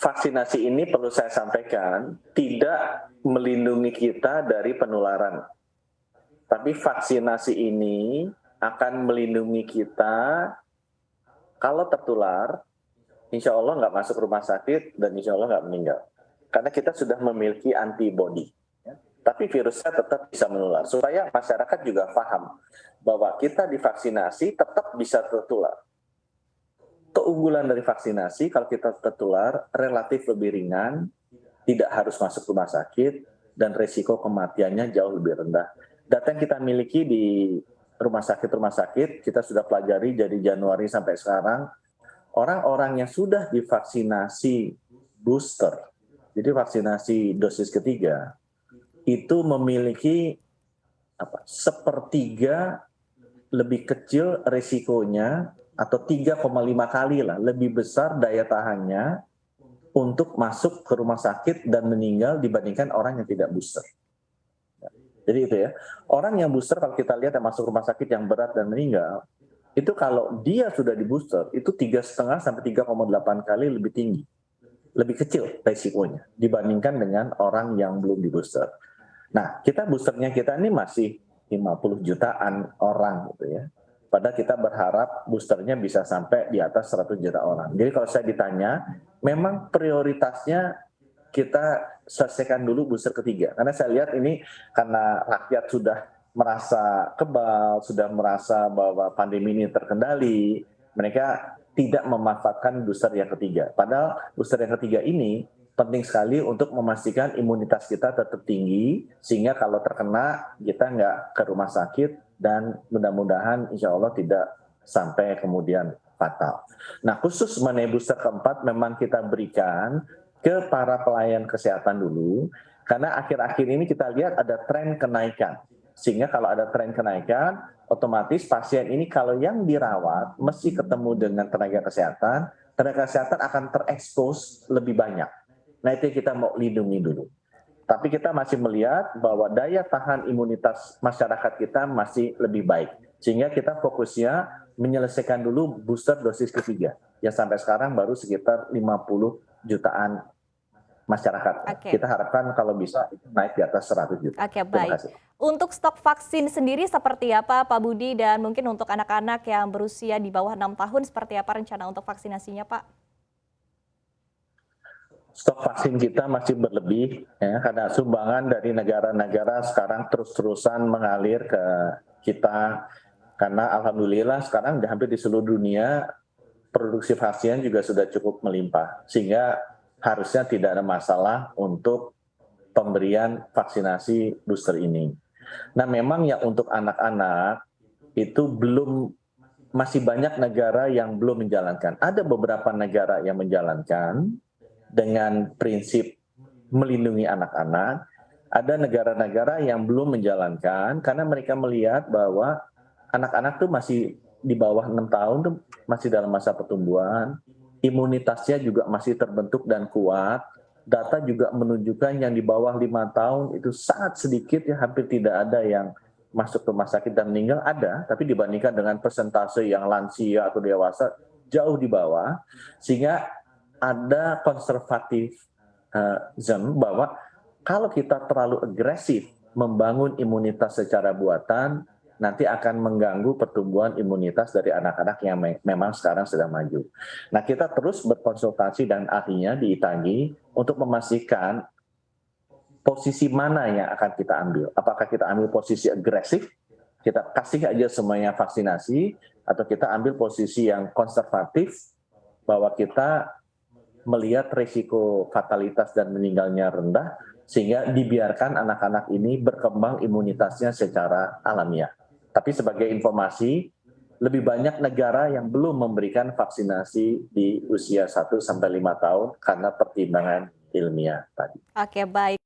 Vaksinasi ini perlu saya sampaikan, tidak melindungi kita dari penularan. Tapi vaksinasi ini akan melindungi kita kalau tertular, insya Allah nggak masuk rumah sakit dan insya Allah nggak meninggal. Karena kita sudah memiliki antibodi. Tapi virusnya tetap bisa menular. Supaya masyarakat juga paham bahwa kita divaksinasi tetap bisa tertular. Keunggulan dari vaksinasi, kalau kita tertular, relatif lebih ringan, tidak harus masuk rumah sakit, dan resiko kematiannya jauh lebih rendah. Data yang kita miliki di rumah sakit, kita sudah pelajari dari Januari sampai sekarang, orang-orang yang sudah divaksinasi booster, jadi vaksinasi dosis ketiga, itu memiliki sepertiga lebih kecil resikonya, atau 3,5 kali lah lebih besar daya tahannya untuk masuk ke rumah sakit dan meninggal dibandingkan orang yang tidak booster. Jadi itu ya, orang yang booster kalau kita lihat yang masuk rumah sakit yang berat dan meninggal, itu kalau dia sudah di booster, itu 3,5 sampai 3,8 kali lebih tinggi, lebih kecil resikonya dibandingkan dengan orang yang belum di booster. Nah, boosternya kita ini masih 50 jutaan orang gitu ya. Padahal kita berharap boosternya bisa sampai di atas 100 juta orang. Jadi kalau saya ditanya, memang prioritasnya kita selesaikan dulu booster ketiga. Karena saya lihat ini karena rakyat sudah merasa kebal, sudah merasa bahwa pandemi ini terkendali, mereka tidak memanfaatkan booster yang ketiga. Padahal booster yang ketiga ini penting sekali untuk memastikan imunitas kita tetap tinggi, sehingga kalau terkena kita nggak ke rumah sakit, dan mudah-mudahan insya Allah tidak sampai kemudian fatal. Nah, khusus mengenai booster keempat memang kita berikan ke para pelayan kesehatan dulu, karena akhir-akhir ini kita lihat ada tren kenaikan. Sehingga kalau ada tren kenaikan, otomatis pasien ini kalau yang dirawat mesti ketemu dengan tenaga kesehatan akan terekspos lebih banyak. Nah, itu yang kita mau lindungi dulu. Tapi kita masih melihat bahwa daya tahan imunitas masyarakat kita masih lebih baik. Sehingga kita fokusnya menyelesaikan dulu booster dosis ketiga. Yang sampai sekarang baru sekitar 50 jutaan masyarakat. Okay. Kita harapkan kalau bisa naik di atas 100 juta. Oke, baik. Untuk stok vaksin sendiri seperti apa Pak Budi, dan mungkin untuk anak-anak yang berusia di bawah 6 tahun seperti apa rencana untuk vaksinasinya Pak? Stok vaksin kita masih berlebih ya, karena sumbangan dari negara-negara sekarang terus-terusan mengalir ke kita, karena alhamdulillah sekarang hampir di seluruh dunia produksi vaksin juga sudah cukup melimpah, sehingga harusnya tidak ada masalah untuk pemberian vaksinasi booster ini. Nah, memang ya untuk anak-anak itu masih banyak negara yang belum menjalankan. Ada beberapa negara yang menjalankan dengan prinsip melindungi anak-anak. Ada negara-negara yang belum menjalankan karena mereka melihat bahwa anak-anak tuh masih di bawah 6 tahun tuh masih dalam masa pertumbuhan, imunitasnya juga masih terbentuk dan kuat. Data juga menunjukkan yang di bawah 5 tahun itu sangat sedikit ya, hampir tidak ada yang masuk rumah sakit dan meninggal. Ada, tapi dibandingkan dengan persentase yang lansia atau dewasa jauh di bawah, sehingga ada konservatisme bahwa kalau kita terlalu agresif membangun imunitas secara buatan, nanti akan mengganggu pertumbuhan imunitas dari anak-anak yang memang sekarang sedang maju. Nah, kita terus berkonsultasi dengan ahlinya di ITAGI untuk memastikan posisi mana yang akan kita ambil. Apakah kita ambil posisi agresif, kita kasih aja semuanya vaksinasi, atau kita ambil posisi yang konservatif, bahwa kita melihat risiko fatalitas dan meninggalnya rendah, sehingga dibiarkan anak-anak ini berkembang imunitasnya secara alamiah. Tapi sebagai informasi, lebih banyak negara yang belum memberikan vaksinasi di usia 1-5 tahun karena pertimbangan ilmiah tadi. Oke, baik.